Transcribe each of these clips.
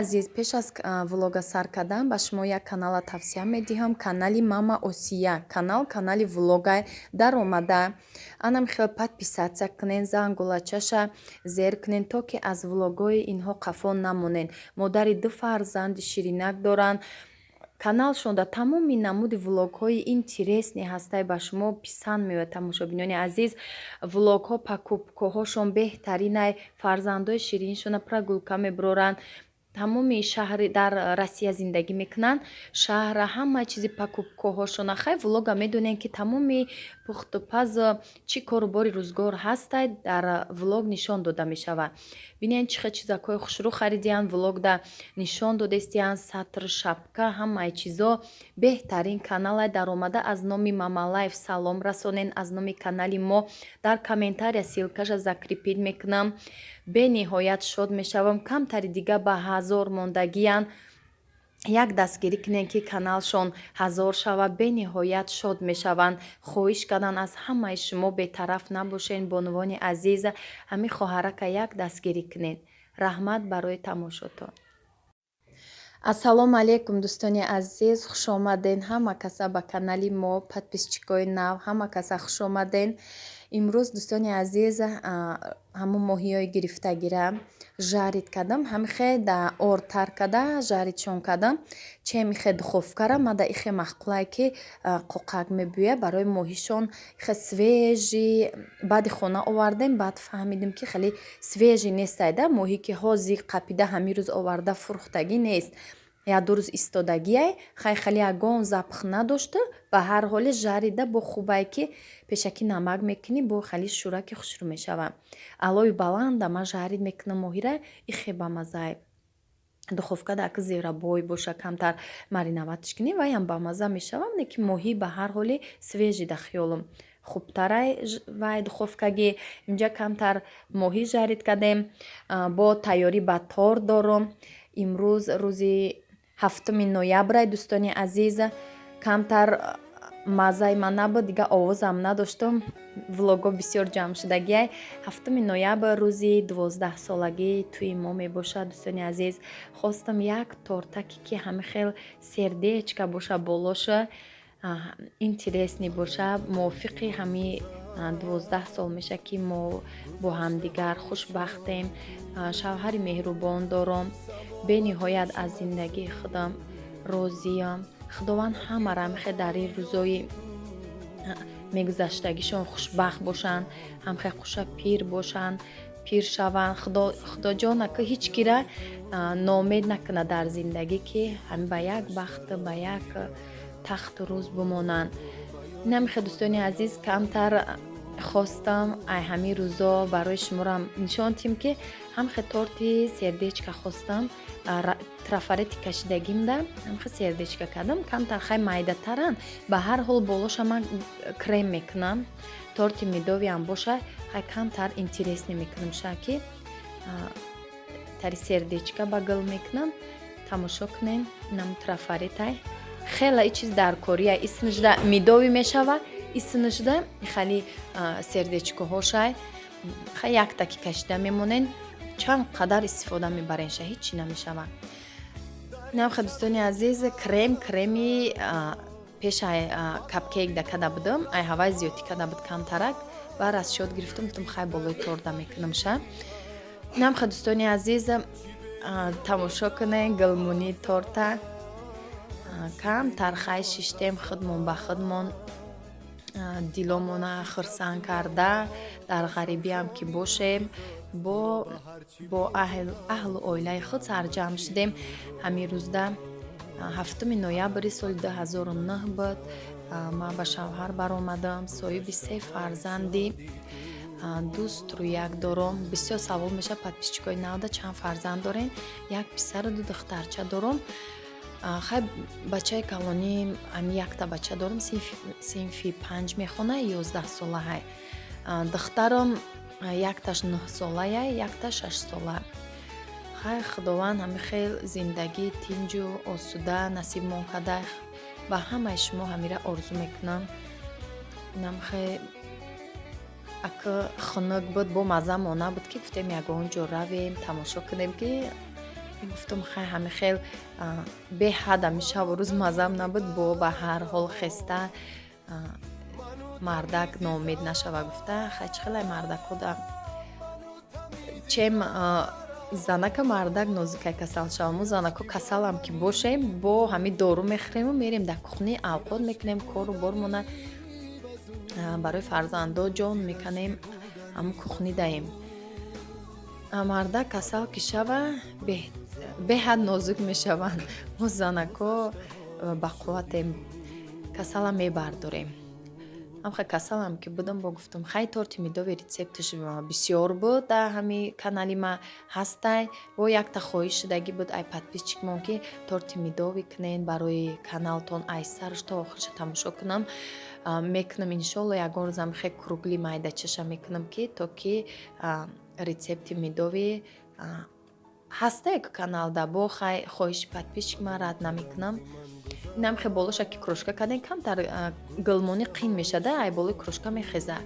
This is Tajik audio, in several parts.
азиз, пеш аз влога сар кардан ба шумо як канала тавсия медиҳам. Канали Мама Осия. Канали влога дар омада. Анам хел подписатсия кунен, зангулачаша зер кунен, то ки аз влогои инҳо қафо намонен. Модари ду фарзанди ширинак доранд. Каналшон дар тамоми намуди влогҳои интересне ҳастай ба шумо писанд меояд. Тамошобинони азиз, влогҳо покупкоҳошон беҳтаринай, фарзандои шириншона прогулка мебуроранд. тамоми шаҳри дар Россия зиндагӣ мекунанд. Шаҳра ҳама чизи покупкоҳошона хай влога медонем ки тамоми пухтупаз чӣ корубори рӯзгор ҳастай дар влог нишон дода мешавад. Бинед чӣ хел чизакҳои хушрӯ харидиянд, влогда нишон додастиянд, сатр, шапка, ҳамаи чизо. Беҳтарин каналай дар омада. Аз номи Мамалаев салом расонен, аз номи канали мо. Дар комментария силкаша закрепид мекунам. бениҳоят шод мешавам. Камтари дига ба 1000 мондагиянд. як дастгирӣ кунен ки каналшон 1000 шавад. бениҳоят шод мешаванд. хоҳиш кардан аз ҳамаи шумо бетараф набошен. бонувони азиз, ҳамин хоҳарака як дастгирӣ кунед. раҳмат барои тамошотон. ассалому алайкум дӯстони азиз, хушомаден ҳама каса ба канали мо, подписчикои нав, ҳама каса хушомаден. имрӯз дӯстони азиз ҳамун моҳиёи гирифтагира жарид кардам. ҳамихе да ортар када жаридшон кардам. чемихе духовкара мада ихе махқулай ки қоқак мебӯя барои моҳишон ихе свежи. баъди хона овардем, баъд фаҳмидем ки хеле свежи нестайда. моҳӣ ки ҳозир қапида ҳамин рӯз оварда фурӯхтагӣ нест. як ду рӯз истодагиай, хеле ягон запх надошта. ба ҳар ҳоле жарида бо хубай ки пешакӣ намак мекунӣ, бо хеле шӯраки хушрӯ мешава. алои баланда ма жарид мекунам моҳира, ихе ба маззаи. духовка даки зерабой боша, камтар мариноватш кунӣ, ваям ба мазза мешава. не ки моҳӣ ба ҳар ҳоле свежи да хиёлам хубтарай вай духовкаги. инҷа камтар моҳӣ жарид кардем. бо тайёрӣ ба тор дорам. имрӯз рӯзи 7 ноябрай дӯстони азиз. камтар маззаи ман набуд, дига овозам надоштам. влого бисёр ҷамъшудагиай. 7 ноябр рӯзи 12-солагии туи мо мебошад. дӯстони азиз, хостам як тортаке ки ҳамин хел сердечка боша, болоша интересни боша. мувофиқи ҳамин 12 сол меша ки мо бо ҳамдигар хушбахтем. шавҳари меҳрубон дорам. бениҳоят аз зиндагии худам розиям. худованд ҳамара мехоҳад дар ин рӯзои мегузаштагишон хушбахт бошанд. ҳамхел хуша пир бошанд, пир шаванд. худоҷона ки ҳеҷ кира ноумед накунад дар зиндагӣ ки ҳамин ба як бахт, ба як тахту рӯз бимонанд. намехоҳад дӯстони азиз, камтар хостам ай ҳамин рӯзо барои шуморам нишон дим ки ҳамхел торти сердечка хостам. трафарети кашидагимда ҳамхел сердечка кардам. камтар хай майдатаран. ба ҳар ҳол болоша ман крем мекунам. торти медовиам боша, хай камтар интересне мекунам ша ки тари сердечка ба гул мекунам. тамошо кунен. нам трафаретай хела чиз дар кория исмишда медови мешава. исмишда хали сердечкоҳошай хай як таки кашида мемонен. чанд қадар истифода мебарен ша ҳеҷ намешава. намхе дӯстони азиз, креми пешай капкейк да када будам. ай ҳавай зиёдӣ када буд камтарак. бар аз шод гирифтам, гуфтам хай болои торда мекунам ша. намхе дӯстони азиз, тамошо кунен гулмуни торта. камтар хай шиштем худмон ба худмон диломона хурсанд карда. дар ғарибиам ки бошем, бо аҳлу оилаи худ сарҷамъ шудем. ҳамин рӯзда 7 ноябри соли 2009 буд. ман ба шавҳар баромадам. соҳиби 3 фарзанди дӯст рӯяк дорам. бисёр савол меша подписчикои навда чанд фарзанд дорен. як писару 2 духтарча дорам. хай бачаи калонӣ якта бача дорам. синфи 5 мехона, 11 солаҳай. духтарам якташ 9 солаая, якта 6 сола. хай худованд ҳамихел зиндагии тинҷу осуда насибмон када. ба ҳамаи шумо ҳамира орзу мекунам. намхе хунук буд, бо мазза мона буд ки гуфтем ягон ҷо равем, тамошо кунем ки гуфтам хай ҳамихел беҳад ҳамишаву рӯз мазам набуд бо ба ҳар ҳол хеста мардак ноумед нашава гуфта хай чӣ хелай мардакода чем занака мардак нозукай касал шава мо занако касалам ки бошем бо ҳамин дору мехӯрему мерем дар кухни алқод мекунем кору бормона барои фарзандо ҷон мекунем ҳамун кухни даем мардак касал ки шава беҳад нозук мешаванд мо занако ба қувватем касалам мебардорем ҳамха касалам ки будам бо гуфтам хай торти медови рецепташ бисёр буд дар ҳамин канали ма ҳастай во якта хоҳиш шудагӣ буд ай подписчикмон ки торти медови кунен барои каналтон ай сарш то охирша тамошо кунам мекунам иншолло ягон рӯзам хе кругли майдачаша мекунам ки то ки рецепти медови ҳастае ки каналда бо хай хоҳиши подписчикма рад намекунам инам хе болоша ки крошка кардем камтар гилмони қин мешада ай болои крошка мехеза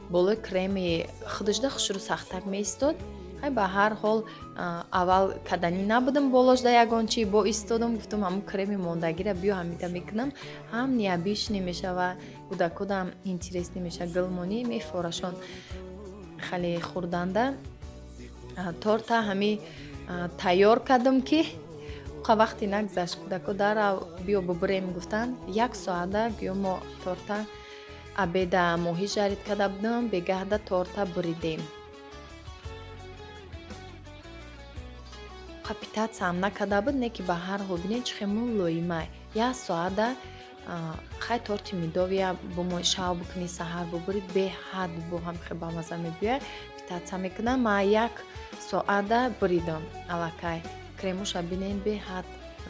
болои креми худашда хушрӯ сахтак меистод ай ба ҳар ҳол аввал каданӣ набудам болошда ягон чи бо истодам гуфтам ҳамун креми мондагира биё ҳамида мекунам ҳам необичне мешава кӯдакодам интересне меша гилмони мефорашон хеле хурданда торта ҳами тайёр кардам ки вақти нагзашт кӯдако дарав биё бубурем гуфтанд 1 соата гӯё мо торта абеда моҳӣ жарид карда будам бегаҳда торта буридем капитатсиям накарда буд не ки ба ҳар ҳол бинед чӣ хеле мулоимай 1 соата хай торти медовия бо мо шав бикунӣ саҳар бубурид беҳад бо ҳам хеле бамаза мебиёяд питатса мекунам ма 1 соата буридам аллакай кремуша бинен беҳад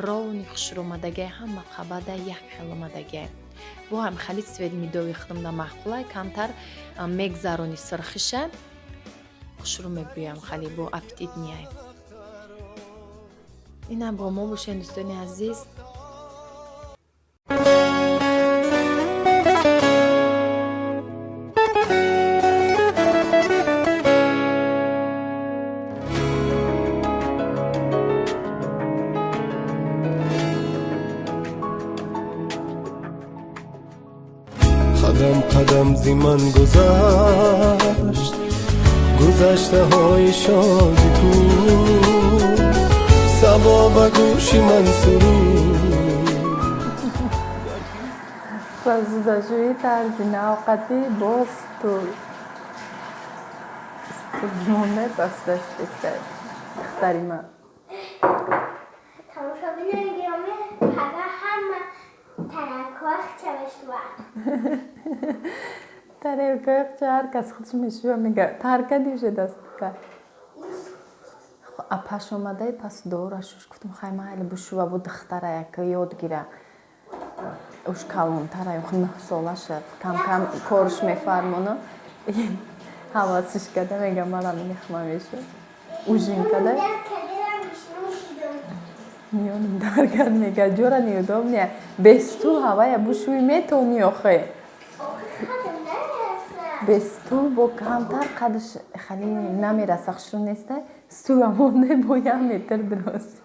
ровни хушрӯмадагия ҳама қабада як хел омадагия бо ҳам хали свет медови худамда маҳқулай камтар мегзарони сирхиша хушрӯ мебиёям хали бо аппетит ниай инам бо мо бошен дӯстони азиз قدم قدم زی من گذشت گذشته های شادی تو صبا به گوشی من سرود بازداشوی طرزی نوقتی با ستول ستولمونه بازداشت بسته دختری من تماشا بینه گرامی پگه همه ترکاخ چوشوه ترکاخ چه هر کس خودش میشوه میگه ترکه دیوشه دست که پس اومده پس دورشوش گفتم خیلی محلی بشوه بود دختره که یاد گیره اوش کلون تره خود 9 ساله شد کم کم کارش میفرمونه حواسش کده میگه منم میخمه میشه اوژین کده میونم درگرد میگه جورا نیودم نیا بستول هوای بشوی میتونی آخه بستول با کمتر قدش خیلی نمیرسه خشون نیسته ستول همونه با 1 متر درست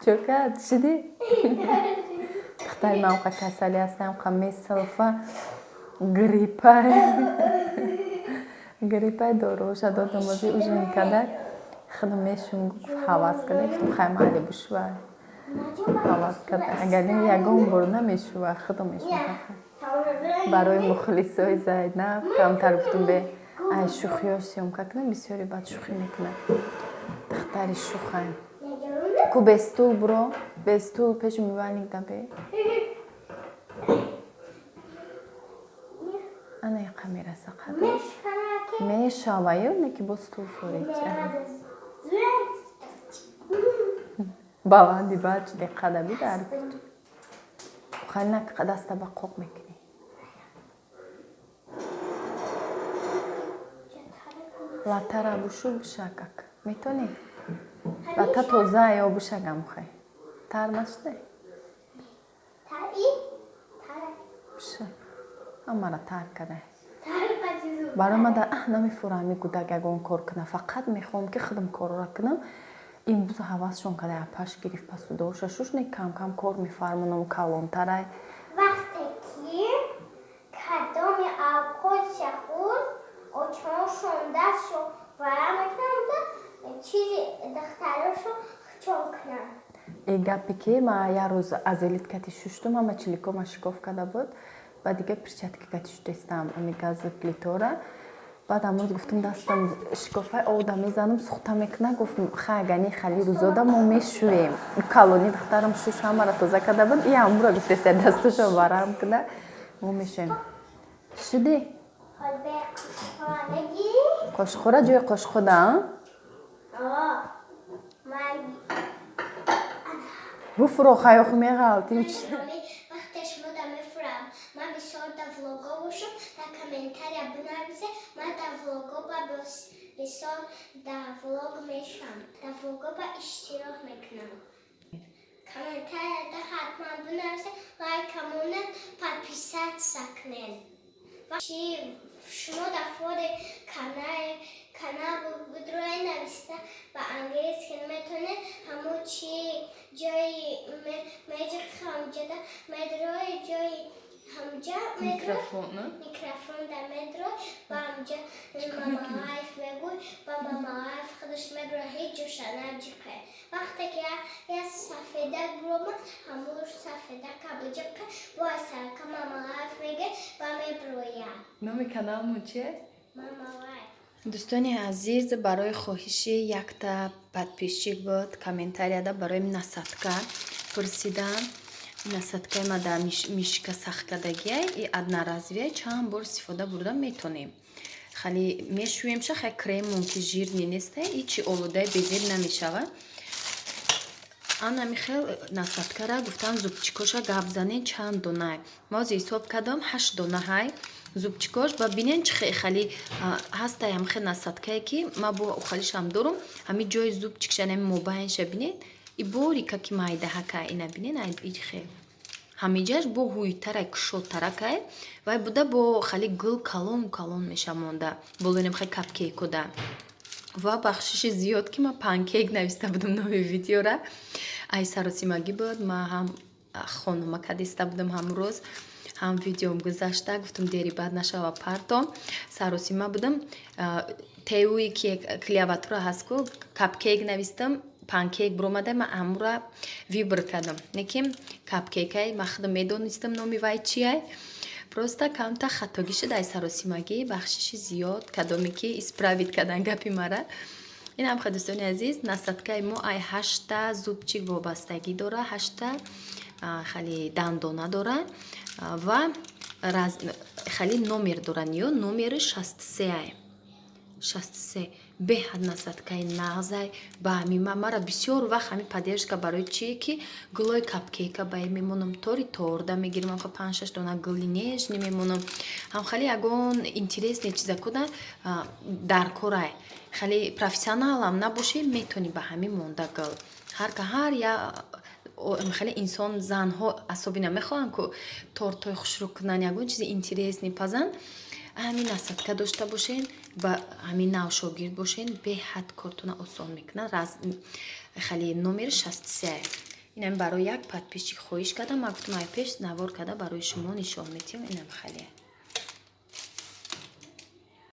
چوکت شدی؟ دختری من اوقا کسالی هستم اوقا میسلفه گریپای داروشا دادم بازی اوژین کده خودم میشون حواس کده گفتم خیلی محلی بشوه حواس کده اگر یکم بار نمیشوه خودم میشون برای مخلصای زینب کمتر گفتم به ای شوخیاش سیام کنم بسیاری بد شوخی میکنه دختری شوخه کو بستول برو بستول پیش میوانید دبه انا یه قمیره سقده میشوه یا نه که بستول فوریده باوندی باچ دی قدمی داری خیلی نک دسته با قوق میکنی لاتر بشو بشکک میتونی لاتر توزه یا بشکم خیلی ترمشته تایی؟ بشه همه را ترک کرده برای من در نمیفورم میگوده که اون کار کنم فقط میخوام که خودم کار را کنم имрӯз ҳавасшон кардам паш гирифт пасу доша шушне кам кам кор мефармонам калонтарай. وقتی که کدام الکل شخور چونشون دستشو ورم میکنم چیزی دخترشو چون کنم. гапе ки ма як рӯз аз элиткати шуштум ама чиликома шикоф када буд баъд дига перчатки кати шуштестам ами гази плитора баъд амрӯз гуфтам дастам шикофай овда мезанам сухта мекунам гуфтам хагани хали рӯзода мо мешӯем калони духтарам шуш ҳамара тоза када буд и амура гуфтеса дасташо варам куда мо мешӯем шиди حال به قشخانگی қошхӯра ҷои қошхӯда من буфуро хаёху меғалти وقتی شما دا میفرم من بسیار دا ولاگا باشم دا کامنتاریا بنویسه من دا ولاگا با بسیار دا ولاگ میشم دا ولاگا با اشتراک میکنم کامنتاریا دا حتما بنویسه لایکمونه подписать سکنین چی شما دا فود کانال بدروی نویسته با انگلیسی میتونه همون چی جای میجر همجا مدروی جای همجا میکروفون در مدروی با همجا ماما لایف بگوی با ماما لایف خودش مدروی هیچ جوش نمجیقه وقتی که یه سفیده گروم همون سفیده کبوجه که با سرکا ماما لایف میگه با مدروی номи каналмон чиест ماما لایف дӯстони азиз барои хоҳиши якта подписчик буд комментарияда барои насадка пурсидам насадкаи ма дар мишка сахкадагия и одноразовия чанд бор истифода бурда метонем хали мешӯем ша хай кремон ки жирни неста и чи олудаи безир намешавад анами хел насадкара гуфтам зубчикоша гап занен чанд дона моз ҳисоб кардам 8 дона ҳай зубчикош ба бинен чи хали ҳастаи ҳамхе насадкае ки ма бо ухалишам дорум ҳами ҷои зубчикша нами мобайнша бинен и борика ки майдаҳака ина бинен айхе ҳамиҷаш бо ҳуйтарай кушодтаракай вай буда бо хали гул калон калон меша монда болонем хай капкейкуда ва бахшиши зиёд ки ма панкейк нависта будам номи видеора ай саросимагӣ буд ма ҳам хонума кадиста будам ҳамрӯз ҳам видеом гузашта гуфтам дери бад нашава партом саросима будам теуи ки клавиатура ҳастку капкейк навистам панкейк буромада ма амура вибр кардам неким капкейкай ма худам медонистам номи вай чияй просто камта хатогӣ шуд ай саросимагӣ бахшиши зиёд кадоме ки исправит кардан гапи мара инам ха дӯстони азиз насадкаи мо ай 8 зубчик вобастагӣ дора 8 хали дандона дора ва хали номер доран ё номери 63 ай 63 беҳад насадкаи нағзай ба ҳамима мара бисёр вақт ҳами поддержка барои чие ки гулои капкейка бае мемонам тори торда мегирам ҳамха 5-6 дона гули нежни мемонам ҳам хали ягон интересне чиза куда дар корай хали профессионалам набоши метони ба ҳами монда гул ҳар я хали инсон занҳо асоби намехоҳанд ку тортои хушрӯ кунан ягон чизи интересни пазан ҳамин насадка дошта бошен ба ҳамин нав шогирд бошен беҳад кортуна осон мекунад хали номери 63 инам барои як подписчик хоҳиш кардам ма гуфтам ай пеш навор карда барои шумо нишон метиҳам инам хали